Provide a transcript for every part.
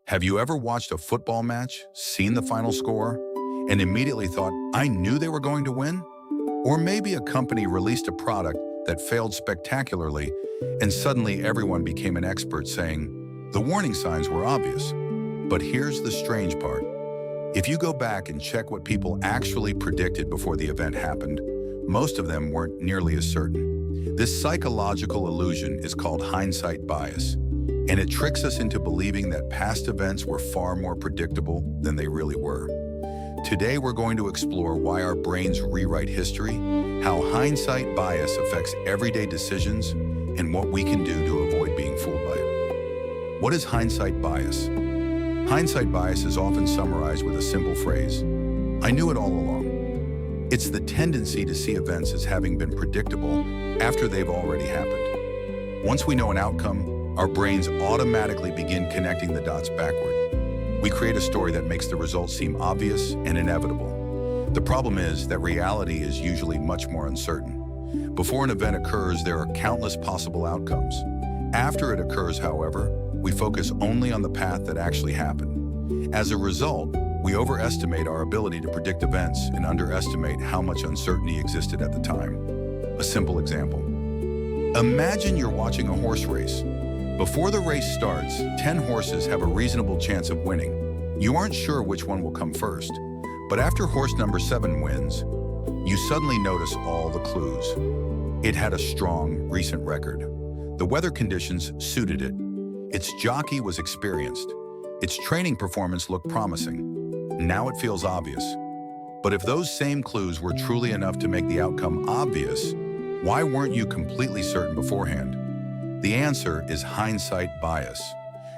Have you ever watched a football match, seen the final score, and immediately thought, I knew they were going to win? Or maybe a company released a product that failed spectacularly, and suddenly everyone became an expert saying, the warning signs were obvious. But here's the strange part. If you go back and check what people actually predicted before the event happened, most of them weren't nearly as certain. This psychological illusion is called hindsight bias, and it tricks us into believing that past events were far more predictable than they really were. Today, we're going to explore why our brains rewrite history, how hindsight bias affects everyday decisions, and what we can do to avoid being fooled by it. What is hindsight bias? Hindsight bias is often summarized with a simple phrase, I knew it all along. It's the tendency to see events as having been predictable after they've already happened. Once we know an outcome, our brains automatically begin connecting the dots backward. We create a story that makes the results seem obvious and inevitable. The problem is that reality is usually much more uncertain. Before an event occurs, there are countless possible outcomes. After it occurs, however, we focus only on the path that actually happened. As a result, we overestimate our ability to predict events and underestimate how much uncertainty existed at the time. A simple example. Imagine you're watching a horse race. Before the race starts, 10 horses have a reasonable chance of winning. You aren't sure which one will come first, but after horse number 7 wins, you suddenly notice all the clues. It had a strong, recent record. The weather conditions suited it. Its jockey was experienced. Its training performance looked promising. Now it feels obvious. But if those same clues were truly enough to make the outcome obvious, why weren't you completely certain beforehand? The answer is hindsight bias.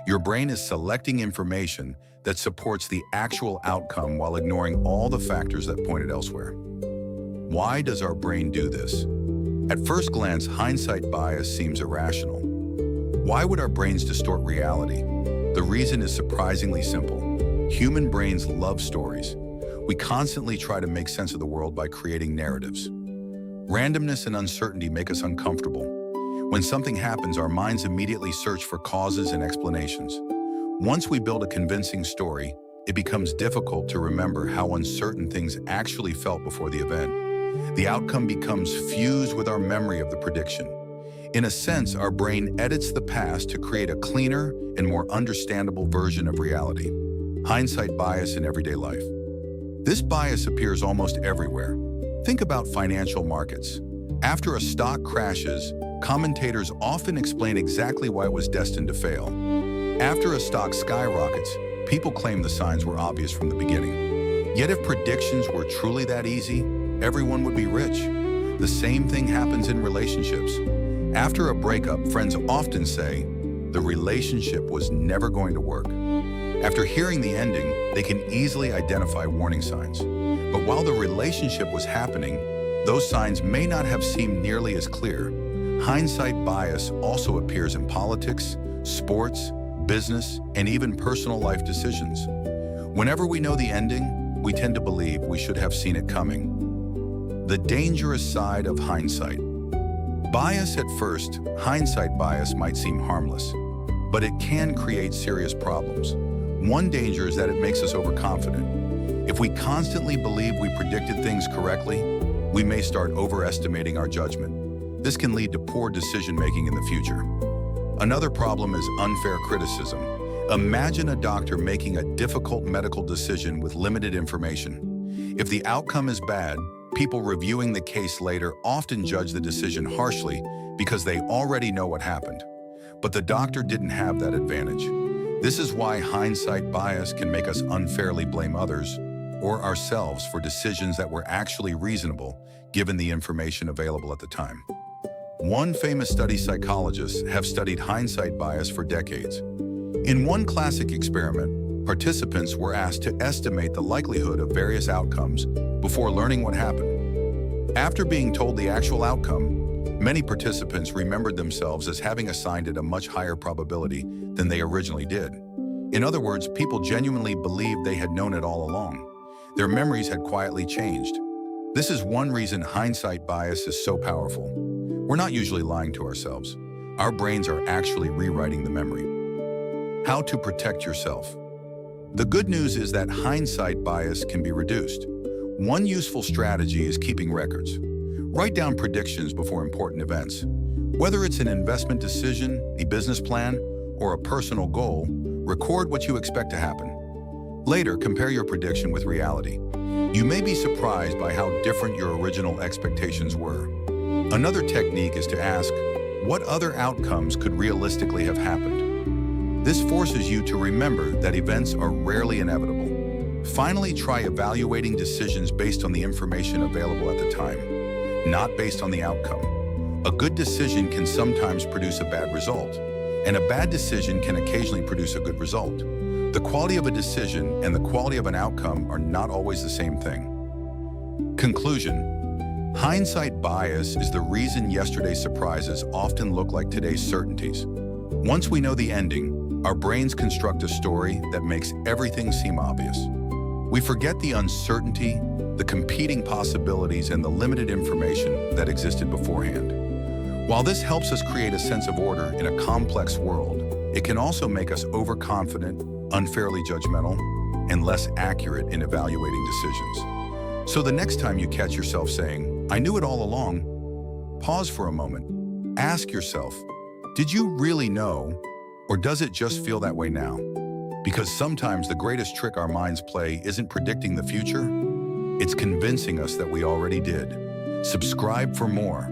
Your brain is selecting information that supports the actual outcome while ignoring all the factors that pointed elsewhere. Why does our brain do this? At first glance, hindsight bias seems irrational. Why would our brains distort reality? The reason is surprisingly simple. Human brains love stories. We constantly try to make sense of the world by creating narratives. Randomness and uncertainty make us uncomfortable. When something happens, our minds immediately search for causes and explanations. Once we build a convincing story, it becomes difficult to remember how uncertain things actually felt before the event. The outcome becomes fused with our memory of the prediction. In a sense, our brain edits the past to create a cleaner and more understandable version of reality. Hindsight bias in everyday life. This bias appears almost everywhere. Think about financial markets. After a stock crashes, commentators often explain exactly why it was destined to fail. After a stock skyrockets, people claim the signs were obvious from the beginning. Yet if predictions were truly that easy, everyone would be rich. The same thing happens in relationships. After a breakup, friends often say, the relationship was never going to work. After hearing the ending, they can easily identify warning signs. But while the relationship was happening, those signs may not have seemed nearly as clear. Hindsight bias also appears in politics, sports, business, and even personal life decisions. Whenever we know the ending, we tend to believe we should have seen it coming. The dangerous side of hindsight. Bias at first, hindsight bias might seem harmless, but it can create serious problems. One danger is that it makes us overconfident. If we constantly believe we predicted things correctly, we may start overestimating our judgment. This can lead to poor decision-making in the future. Another problem is unfair criticism. Imagine a doctor making a difficult medical decision with limited information. If the outcome is bad, people reviewing the case later often judge the decision harshly because they already know what happened. But the doctor didn't have that advantage. This is why hindsight bias can make us unfairly blame others or ourselves for decisions that were actually reasonable given the information available at the time. One famous study psychologists have studied hindsight bias for decades. In one classic experiment, participants were asked to estimate the likelihood of various outcomes before learning what happened. After being told the actual outcome, many participants remembered themselves as having assigned it a much higher probability than they originally did. In other words, people genuinely believed they had known it all along. Their memories had quietly changed. This is one reason hindsight bias is so powerful. We're not usually lying to ourselves. Our brains are actually rewriting the memory. How to protect yourself. The good news is that hindsight bias can be reduced. One useful strategy is keeping records. Write down predictions before important events. Whether it's an investment decision, a business plan, or a personal goal, record what you expect to happen. Later, compare your prediction with reality. You may be surprised by how different your original expectations were. Another technique is to ask, what other outcomes could realistically have happened? This forces you to remember that events are rarely inevitable. Finally, try evaluating decisions based on the information available at the time, not based on the outcome. A good decision can sometimes produce a bad result, and a bad decision can occasionally produce a good result. The quality of a decision and the quality of an outcome are not always the same thing. Conclusion: hindsight bias is the reason yesterday's surprises often look like today's certainties. Once we know the ending, our brains construct a story that makes everything seem obvious. We forget the uncertainty, the competing possibilities, and the limited information that existed beforehand. While this helps us create a sense of order in a complex world, it can also make us overconfident, unfairly judgmental, and less accurate in evaluating decisions. So the next time you catch yourself saying, "I knew it all along," pause for a moment. Ask yourself, did you really know, or does it just feel that way now? Because sometimes the greatest trick our minds play isn't predicting the future, it's convincing us that we already did. Subscribe for more.